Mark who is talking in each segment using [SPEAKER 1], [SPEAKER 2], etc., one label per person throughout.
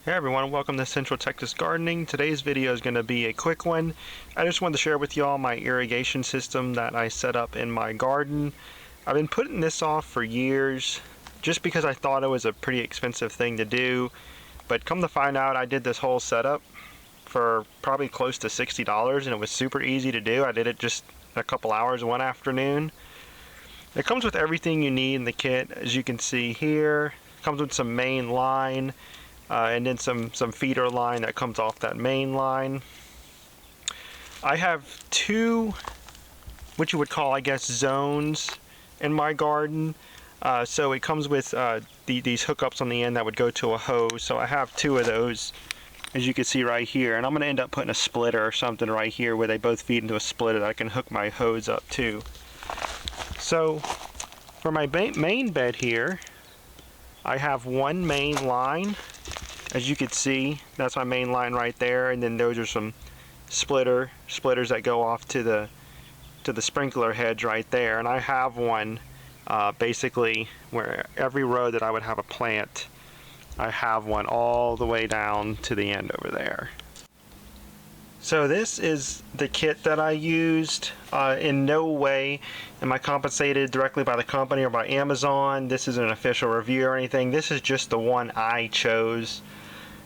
[SPEAKER 1] Hey everyone, welcome to Central Texas Gardening. Today's video is going to be a quick one. I just wanted to share with y'all my irrigation system that I set up in my garden. I've been putting this off for years just because I thought it was a pretty expensive thing to do, but come to find out I did this whole setup for probably close to $60 and it was super easy to do. I did it just in a couple hours one afternoon. It comes with everything you need in the kit, as you can see here. It comes with some main line. And then some feeder line that comes off that main line. I have two, what you would call, I guess, zones in my garden. So it comes with these hookups on the end that would go to a hose. So I have two of those, as you can see right here. And I'm going to end up putting a splitter or something right here where they both feed into a splitter that I can hook my hose up to. So for my main bed here, I have one main line. As you can see, that's my main line right there, and then those are some splitters that go off to the sprinkler heads right there. And I have one basically where every row that I would have a plant, I have one all the way down to the end over there. So this is the kit that I used. In no way am I compensated directly by the company or by Amazon. This isn't an official review or anything. This is just the one I chose.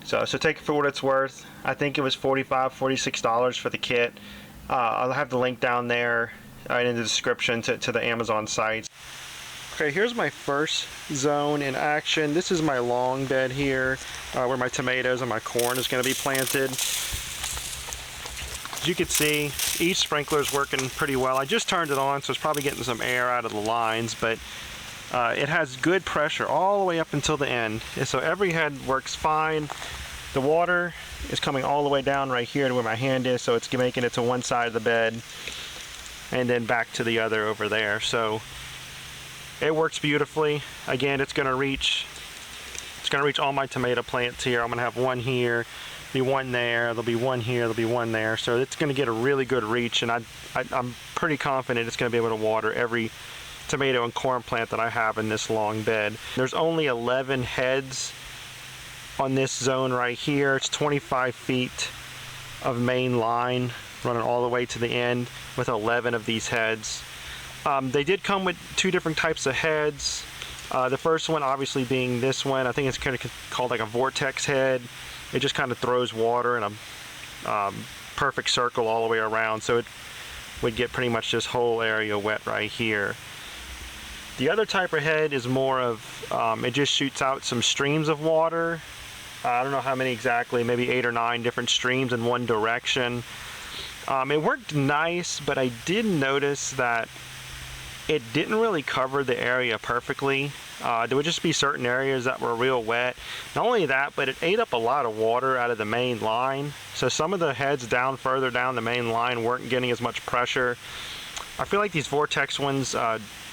[SPEAKER 1] So take it for what it's worth. I think it was $45, $46 for the kit. I'll have the link down there in the description to the Amazon site. Okay, here's my first zone in action. This is my long bed here, where my tomatoes and my corn is going to be planted. As you can see, each sprinkler is working pretty well. I just turned it on, so it's probably getting some air out of the lines, but it has good pressure all the way up until the end. And so every head works fine. The water is coming all the way down right here to where my hand is, so it's making it to one side of the bed and then back to the other over there. So it works beautifully. Again, it's going to reach all my tomato plants here. I'm going to have one here, be one there, there'll be one here, there'll be one there. So it's going to get a really good reach, and I'm pretty confident it's going to be able to water every tomato and corn plant that I have in this long bed. There's only 11 heads on this zone right here. It's 25 feet of main line running all the way to the end with 11 of these heads. They did come with two different types of heads. The first one obviously being this one. I think it's kind of called like a vortex head. It just kind of throws water in a perfect circle all the way around, so it would get pretty much this whole area wet right here. The other type of head is more of, it just shoots out some streams of water. I don't know how many exactly, maybe 8 or 9 different streams in one direction. It worked nice, but I did notice that it didn't really cover the area perfectly. There would just be certain areas that were real wet. Not only that, but it ate up a lot of water out of the main line. So some of the heads down further down the main line weren't getting as much pressure. I feel like these vortex ones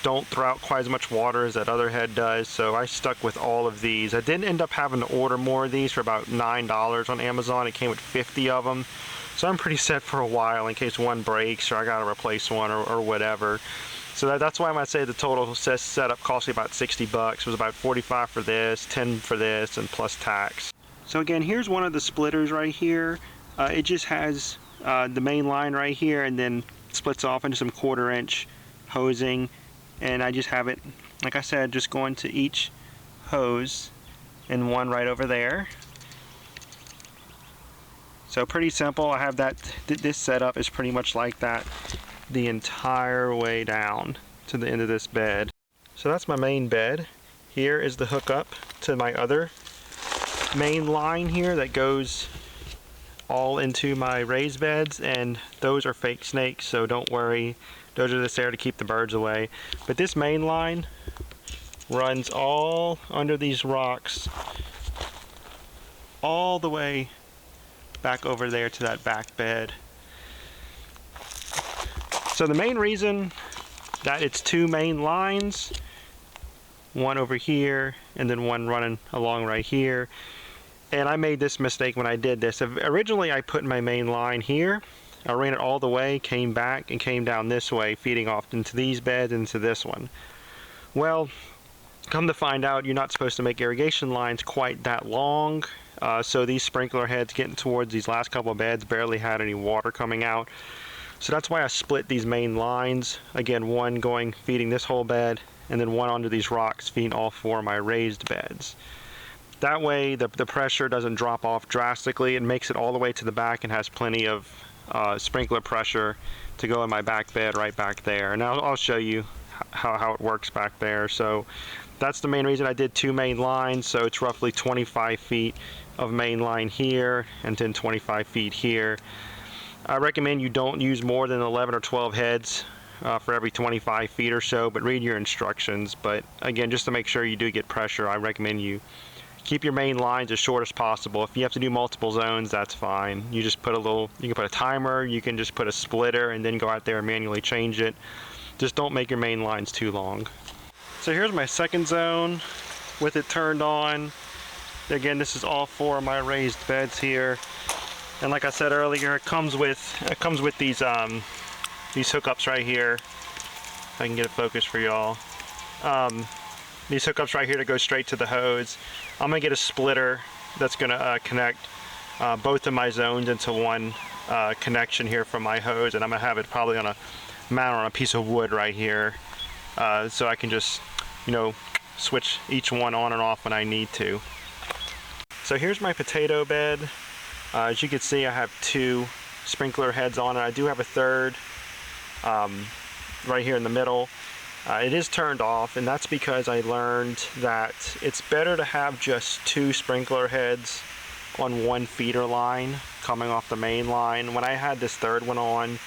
[SPEAKER 1] don't throw out quite as much water as that other head does, so I stuck with all of these. I did end up having to order more of these for about $9 on Amazon. It came with 50 of them, so I'm pretty set for a while in case one breaks or I gotta replace one or whatever. So that's why I'm gonna say the total setup cost me about 60 bucks. It was about 45 for this, 10 for this, and plus tax. So again, here's one of the splitters right here. It just has the main line right here and then splits off into some 1/4 inch hosing, and I just have it, like I said, just going to each hose and one right over there. So pretty simple. I have that, this setup is pretty much like that the entire way down to the end of this bed. So that's my main bed. Here is the hookup to my other main line here that goes all into my raised beds, and those are fake snakes, so don't worry, those are just there to keep the birds away. But this main line runs all under these rocks all the way back over there to that back bed. So the main reason that it's two main lines, one over here and then one running along right here. And I made this mistake when I did this. Originally I put my main line here. I ran it all the way, came back, and came down this way, feeding off into these beds, into this one. Well, come to find out, you're not supposed to make irrigation lines quite that long. so these sprinkler heads getting towards these last couple of beds barely had any water coming out. So that's why I split these main lines. Again, one going feeding this whole bed, and then one onto these rocks feeding all 4 of my raised beds. That way the pressure doesn't drop off drastically. It makes it all the way to the back and has plenty of sprinkler pressure to go in my back bed right back there. And I'll show you how it works back there. So that's the main reason I did 2 main lines. So it's roughly 25 feet of main line here and then 25 feet here. I recommend you don't use more than 11 or 12 heads for every 25 feet or so, but read your instructions. But again, just to make sure you do get pressure, I recommend you keep your main lines as short as possible. If you have to do multiple zones, that's fine. You just put you can put a timer, you can just put a splitter and then go out there and manually change it. Just don't make your main lines too long. So here's my second zone with it turned on. Again, this is all 4 of my raised beds here. And like I said earlier, it comes with these hookups right here. If I can get it focused for y'all. These hookups right here to go straight to the hose. I'm gonna get a splitter that's gonna connect both of my zones into one connection here from my hose, and I'm gonna have it probably mount on a piece of wood right here, so I can just, switch each one on and off when I need to. So here's my potato bed. As you can see, I have 2 sprinkler heads on it. I do have a third right here in the middle. It is turned off, and that's because I learned that it's better to have just 2 sprinkler heads on 1 feeder line coming off the main line. When I had this third one on,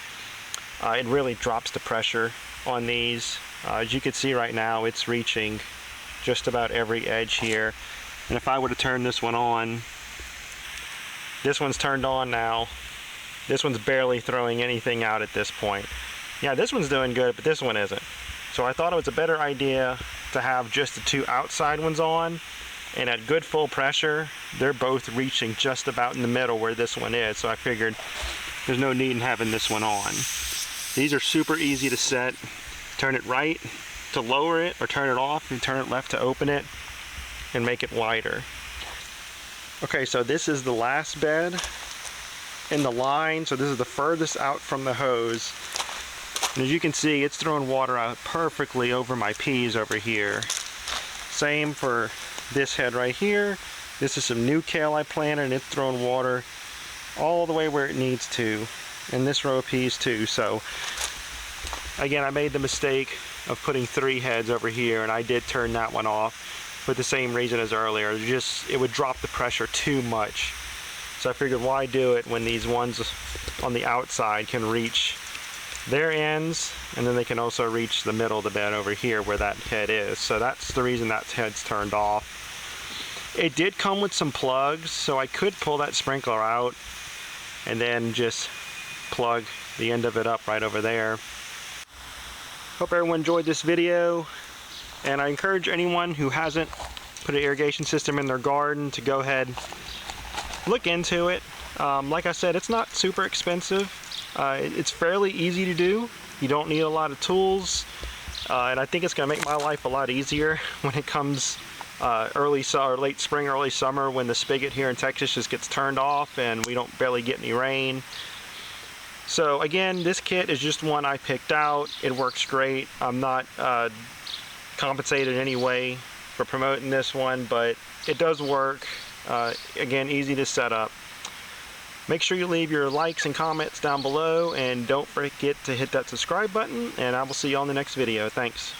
[SPEAKER 1] it really drops the pressure on these. As you can see right now, it's reaching just about every edge here. And if I were to turn this one on, this one's turned on now. This one's barely throwing anything out at this point. Yeah, this one's doing good, but this one isn't. So I thought it was a better idea to have just the 2 outside ones on, and at good full pressure, they're both reaching just about in the middle where this one is. So I figured there's no need in having this one on. These are super easy to set. Turn it right to lower it, or turn it off and turn it left to open it and make it wider. Okay, so this is the last bed in the line. So this is the furthest out from the hose. And as you can see, it's throwing water out perfectly over my peas over here. Same for this head right here. This is some new kale I planted, and it's throwing water all the way where it needs to. And this row of peas too. So again, I made the mistake of putting 3 heads over here, and I did turn that one off for the same reason as earlier. It would drop the pressure too much. So I figured, why do it when these ones on the outside can reach their ends, and then they can also reach the middle of the bed over here where that head is. So that's the reason that head's turned off. It did come with some plugs, so I could pull that sprinkler out and then just plug the end of it up right over there. Hope everyone enjoyed this video, and I encourage anyone who hasn't put an irrigation system in their garden to go ahead, look into it. Like I said, it's not super expensive. It's fairly easy to do. You don't need a lot of tools, and I think it's going to make my life a lot easier when it comes late spring, early summer, when the spigot here in Texas just gets turned off and we don't barely get any rain. So again, this kit is just one I picked out. It works great. I'm not compensated in any way for promoting this one, but it does work. Again, easy to set up. Make sure you leave your likes and comments down below, and don't forget to hit that subscribe button, and I will see you on the next video. Thanks.